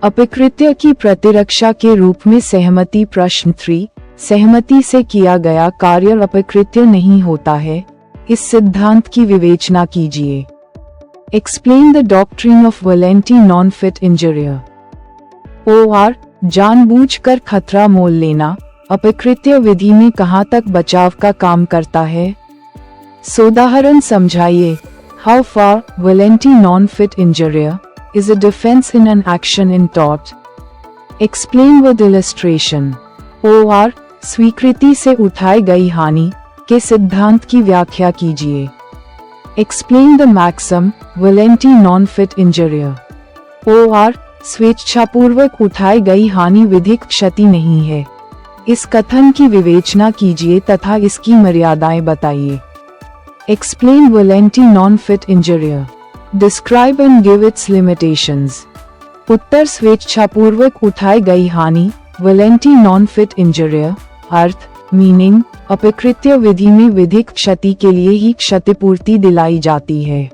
अपकृत्य की प्रतिरक्षा के रूप में सहमति। प्रश्न 3, सहमति से किया गया कार्य अपकृत्य नहीं होता है, इस सिद्धांत की विवेचना कीजिए। Explain the doctrine of voluntary non-fit injury। OR जानबूझकर खतरा मोल लेना अपकृत्य विधि में कहाँ तक बचाव का काम करता है? सोदाहरण समझाइए। How far voluntary non-fit injury is a defense in an action in tort? Explain with illustration। OR स्वीकृति से उठाई गई हानि के सिद्धांत की व्याख्या कीजिए। Explain the maxim voluntary non-fit injury। OR स्वेच्छापूर्वक उठाई गई हानि विधिक क्षति नहीं है, इस कथन की विवेचना कीजिए तथा इसकी मर्यादाएं बताइए। Explain voluntary non-fit injury। Describe and give its limitations। उत्तर स्वेच्छापूर्वक उठाई गई हानि voluntary non-fit injury। अर्थ मीनिंग अपकृत्य विधि में विधिक क्षति के लिए ही क्षतिपूर्ति दिलाई जाती है।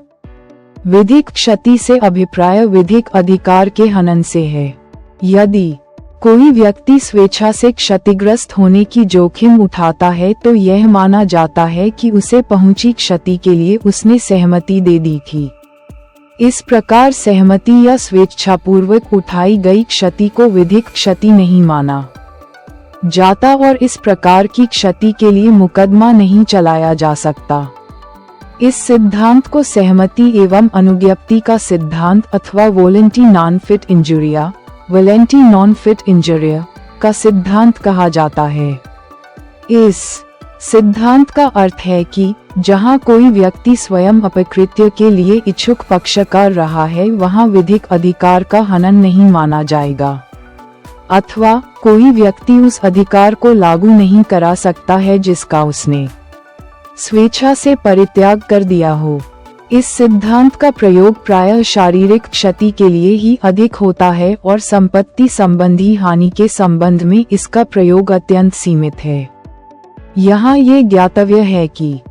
विधिक क्षति से अभिप्राय विधिक अधिकार के हनन से है। यदि कोई व्यक्ति स्वेच्छा से क्षतिग्रस्त होने की जोखिम उठाता है तो यह माना जाता है कि उसे पहुंची क्षति के लिए उसने सहमति दे दी थी। इस प्रकार सहमति या स्वेच्छापूर्वक उठाई गई क्षति को विधिक क्षति नहीं माना जाता और इस प्रकार की क्षति के लिए मुकदमा नहीं चलाया जा सकता। इस सिद्धांत को सहमति एवं अनुज्ञप्ति का सिद्धांत अथवा वॉलंटरी नॉन-फिट इंजुरिया वॉलंटरी नॉन-फिट इंजुरिया का सिद्धांत कहा जाता है। इस सिद्धांत का अर्थ है कि जहां कोई व्यक्ति स्वयं अपकृत्य के लिए इच्छुक पक्षकार रहा है वहां विधिक अधिकार का हनन नहीं माना जाएगा, अथवा कोई व्यक्ति उस अधिकार को लागू नहीं करा सकता है जिसका उसने स्वेच्छा से परित्याग कर दिया हो। इस सिद्धांत का प्रयोग प्रायः शारीरिक क्षति के लिए ही अधिक होता है और संपत्ति संबंधी हानि के संबंध में इसका प्रयोग अत्यंत सीमित है। यहाँ ये ज्ञातव्य है कि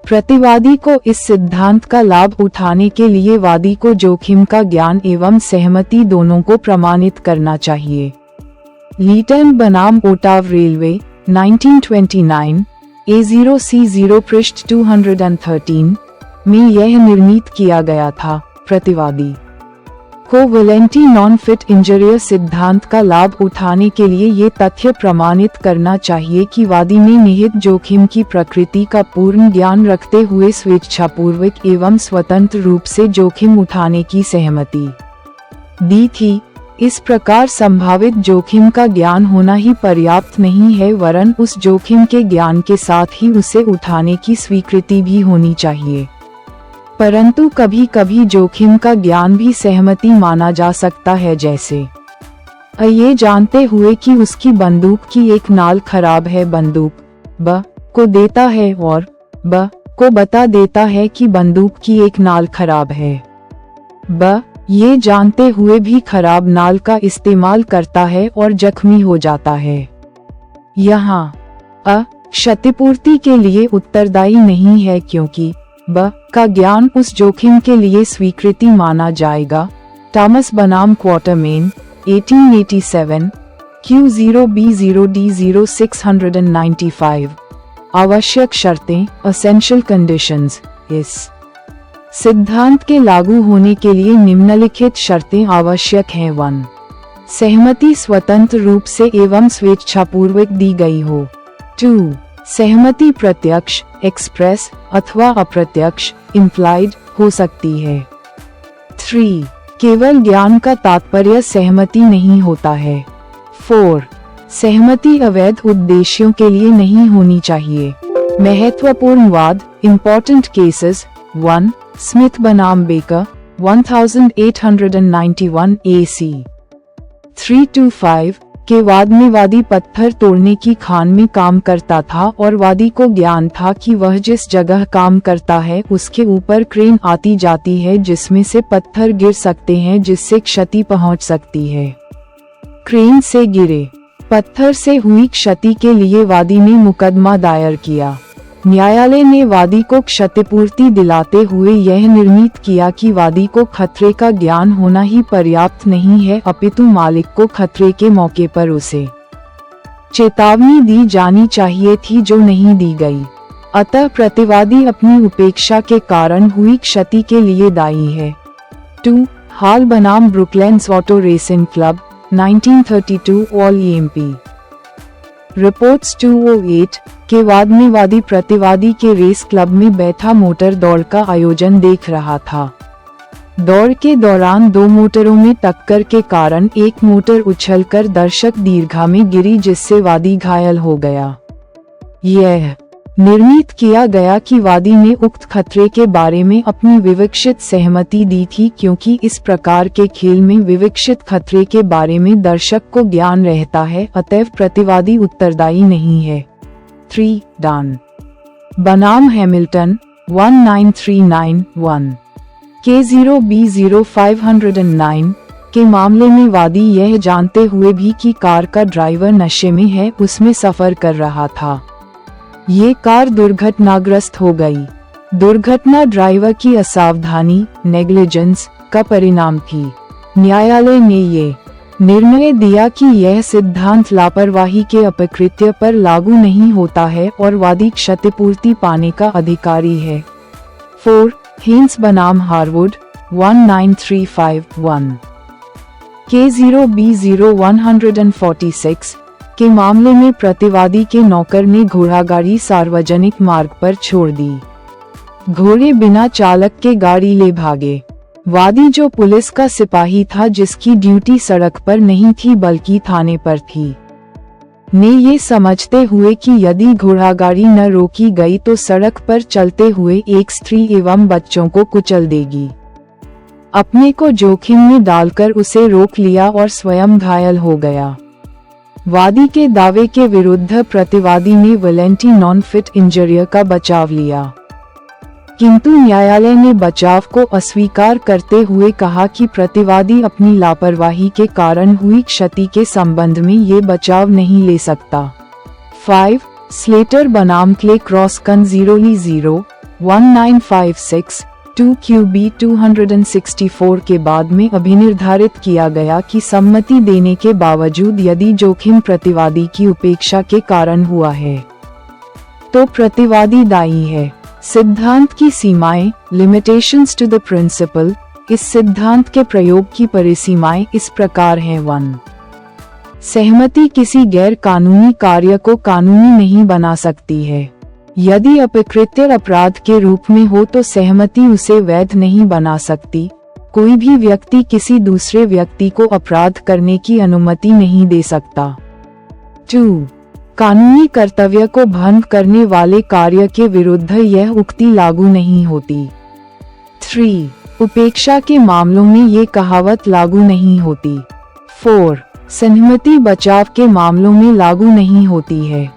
प्रतिवादी को इस सिद्धांत का लाभ उठाने के लिए वादी को जोखिम का ज्ञान एवं सहमति दोनों को प्रमाणित करना चाहिए। लीटन बनाम ओटाव रेलवे 1929 A0C0 पृष्ठ 213 में यह निर्णीत किया गया था। प्रतिवादी को वॉलंटरी नॉन-फिट इंजुरिया सिद्धांत का लाभ उठाने के लिए ये तथ्य प्रमाणित करना चाहिए कि वादी ने निहित जोखिम की प्रकृति का पूर्ण ज्ञान रखते हुए स्वेच्छापूर्वक एवं स्वतंत्र रूप से जोखिम उठाने की सहमति दी थी। इस प्रकार संभावित जोखिम का ज्ञान होना ही पर्याप्त नहीं है, वरन उस जोखिम के ज्ञान के साथ ही उसे उठाने की स्वीकृति भी होनी चाहिए। परंतु कभी कभी जोखिम का ज्ञान भी सहमति माना जा सकता है, जैसे ये जानते हुए कि उसकी बंदूक की एक नाल खराब है, बंदूक ब को देता है और ब को बता देता है कि बंदूक की एक नाल खराब है। ब ये जानते हुए भी खराब नाल का इस्तेमाल करता है और जख्मी हो जाता है। यहाँ अ क्षतिपूर्ति के लिए उत्तरदायी नहीं है क्योंकि ब का ज्ञान उस जोखिम के लिए स्वीकृति माना जाएगा। टॉमस बनाम क्वार्टरमेन 1887 Q0B0D0 695। आवश्यक शर्तें essential conditions। इस सिद्धांत के लागू होने के लिए निम्नलिखित शर्तें आवश्यक हैं। 1. सहमति स्वतंत्र रूप से एवं स्वेच्छापूर्वक दी गई हो। 2. सहमति प्रत्यक्ष एक्सप्रेस अथवा अप्रत्यक्ष इम्प्लाइड हो सकती है। 3. केवल ज्ञान का तात्पर्य सहमति नहीं होता है। 4. सहमति अवैध उद्देश्यों के लिए नहीं होनी चाहिए। महत्वपूर्ण वाद इम्पोर्टेंट केसेस 1. स्मिथ बनाम बेकर 1891 AC 325 के वाद में वादी पत्थर तोड़ने की खान में काम करता था और वादी को ज्ञान था कि वह जिस जगह काम करता है उसके ऊपर क्रेन आती जाती है जिसमें से पत्थर गिर सकते हैं जिससे क्षति पहुंच सकती है। क्रेन से गिरे पत्थर से हुई क्षति के लिए वादी ने मुकदमा दायर किया। न्यायालय ने वादी को क्षतिपूर्ति दिलाते हुए यह निर्णीत किया कि वादी को खतरे का ज्ञान होना ही पर्याप्त नहीं है, अपितु मालिक को खतरे के मौके पर उसे चेतावनी दी जानी चाहिए थी, जो नहीं दी गई। अतः प्रतिवादी अपनी उपेक्षा के कारण हुई क्षति के लिए दायी है। 2. हाल बनाम Brooklands auto racing club 1932 all EMP reports 208 के बाद में वादी प्रतिवादी के रेस क्लब में बैठा मोटर दौड़ का आयोजन देख रहा था। दौड़ के दौरान दो मोटरों में टक्कर के कारण एक मोटर उछलकर दर्शक दीर्घा में गिरी, जिससे वादी घायल हो गया। यह निर्णीत किया गया कि वादी ने उक्त खतरे के बारे में अपनी विवक्षित सहमति दी थी, क्योंकि इस प्रकार के खेल में विवक्षित खतरे के बारे में दर्शक को ज्ञान रहता है, अतएव प्रतिवादी उत्तरदायी नहीं है। 3. डान बनाम हैमिल्टन 19391 K0B0509 के मामले में वादी यह जानते हुए भी कि कार का ड्राइवर नशे में है, उसमें सफर कर रहा था। ये कार दुर्घटनाग्रस्त हो गई। दुर्घटना ड्राइवर की असावधानी नेग्लिजेंस का परिणाम थी। न्यायालय ने ये निर्णय दिया कि यह सिद्धांत लापरवाही के अपकृत्य पर लागू नहीं होता है और वादी क्षतिपूर्ति पाने का अधिकारी है। 4. हेन्स बनाम हार्वुड 19351 K0B0146 के मामले में प्रतिवादी के नौकर ने घोड़ागाड़ी सार्वजनिक मार्ग पर छोड़ दी। घोड़े बिना चालक के गाड़ी ले भागे। वादी, जो पुलिस का सिपाही था जिसकी ड्यूटी सड़क पर नहीं थी बल्कि थाने पर थी, ने ये समझते हुए कि यदि घोड़ागाड़ी न रोकी गई तो सड़क पर चलते हुए एक स्त्री एवं बच्चों को कुचल देगी, अपने को जोखिम में डालकर उसे रोक लिया और स्वयं घायल हो गया। वादी के दावे के विरुद्ध प्रतिवादी ने वॉलंटरी नॉन फिट इंजरियर का बचाव लिया, किंतु न्यायालय ने बचाव को अस्वीकार करते हुए कहा कि प्रतिवादी अपनी लापरवाही के कारण हुई क्षति के संबंध में ये बचाव नहीं ले सकता। 5. स्लेटर बनाम क्ले क्रॉसकन 0E01956 2QB264 के बाद में अभिनिर्धारित किया गया कि सम्मति देने के बावजूद यदि जोखिम प्रतिवादी की उपेक्षा के कारण हुआ है तो प्रतिवादी दायी है। सिद्धांत की सीमाएं लिमिटेशंस टू द प्रिंसिपल। इस सिद्धांत के प्रयोग की परिसीमाएं इस प्रकार हैं। 1. सहमति किसी गैर कानूनी कार्य को कानूनी नहीं बना सकती है। यदि अपकृत्य अपराध के रूप में हो तो सहमति उसे वैध नहीं बना सकती। कोई भी व्यक्ति किसी दूसरे व्यक्ति को अपराध करने की अनुमति नहीं दे सकता। 2. कानूनी कर्तव्य को भंग करने वाले कार्य के विरुद्ध यह उक्ति लागू नहीं होती। 3. उपेक्षा के मामलों में ये कहावत लागू नहीं होती। 4. सहमति बचाव के मामलों में लागू नहीं होती है।